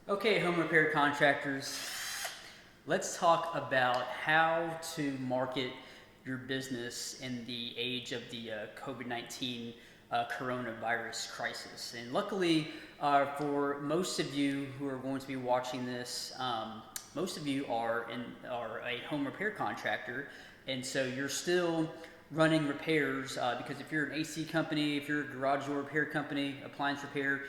Okay, home repair contractors, let's talk about how to market your business in the age of the COVID-19 coronavirus crisis. And luckily, for most of you who are going to be watching this, most of you are a home repair contractor, and so you're still running repairs because if you're an AC company, if you're a garage door repair company, appliance repair,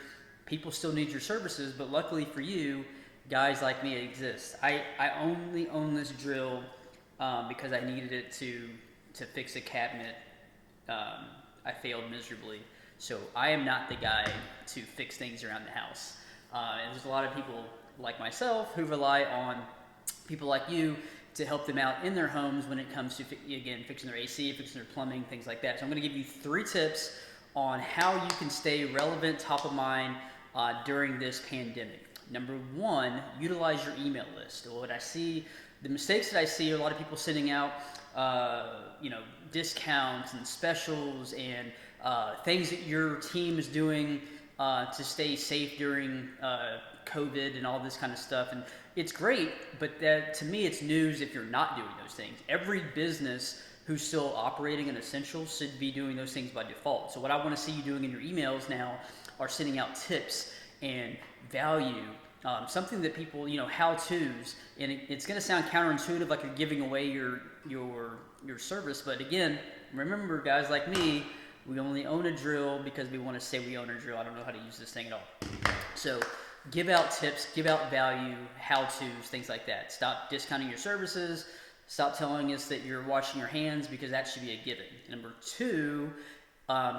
people still need your services. But luckily for you, guys like me exist. I only own this drill because I needed it to fix a cabinet. Um, I failed miserably, so I am not the guy to fix things around the house. And there's a lot of people like myself who rely on people like you to help them out in their homes when it comes to again fixing their AC, fixing their plumbing, things like that. So I'm going to give you 3 tips on how you can stay relevant, top of mind during this pandemic. Number one, utilize your email list. The mistakes that I see are a lot of people sending out, discounts and specials and things that your team is doing to stay safe during COVID and all this kind of stuff. And it's great, but to me, it's news if you're not doing those things. Every business who's still operating an essential should be doing those things by default. So what I want to see you doing in your emails now are sending out tips and value, something that people, how-tos, and it's going to sound counterintuitive, like you're giving away your service. But again, remember, guys like me, we only own a drill because we want to say we own a drill. I don't know how to use this thing at all. So give out tips, give out value, how-tos, things like that. Stop discounting your services. Stop telling us that you're washing your hands, because that should be a given. Number two,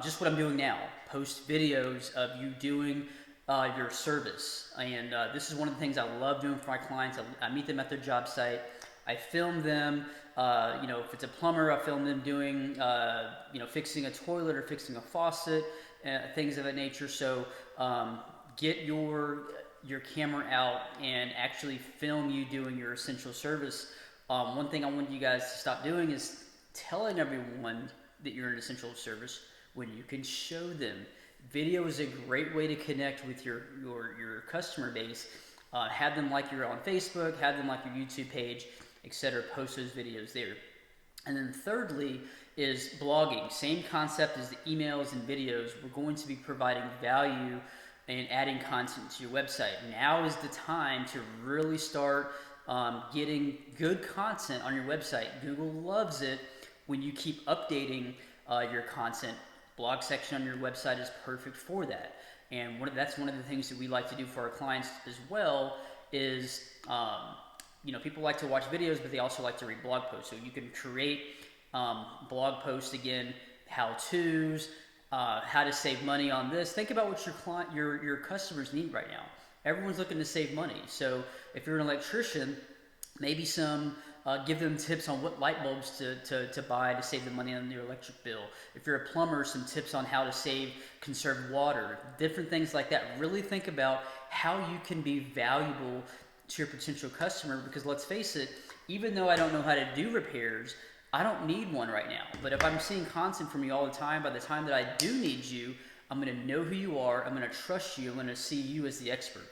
just what I'm doing now. Post videos of you doing your service. And this is one of the things I love doing for my clients. I meet them at their job site. I film them. If it's a plumber, I film them doing, fixing a toilet or fixing a faucet, things of that nature. So get your camera out and actually film you doing your essential service. One thing I want you guys to stop doing is telling everyone that you're an essential service when you can show them. Video is a great way to connect with your customer base. Have them like you're on Facebook, have them like your YouTube page, etc. Post those videos there. And then thirdly is blogging. Same concept as the emails and videos. We're going to be providing value and adding content to your website. Now is the time to really start getting good content on your website. Google loves it when you keep updating your content. Blog section on your website is perfect for that. And that's one of the things that we like to do for our clients as well is, people like to watch videos, but they also like to read blog posts. So you can create blog posts, again, how-tos, how to save money on this. Think about what your customers need right now. Everyone's looking to save money. So if you're an electrician, maybe give them tips on what light bulbs to buy to save the money on your electric bill. If you're a plumber, some tips on how to conserve water, different things like that. Really think about how you can be valuable to your potential customer, because let's face it, even though I don't know how to do repairs, I don't need one right now. But if I'm seeing content from you all the time, by the time that I do need you, I'm going to know who you are, I'm going to trust you, I'm going to see you as the expert.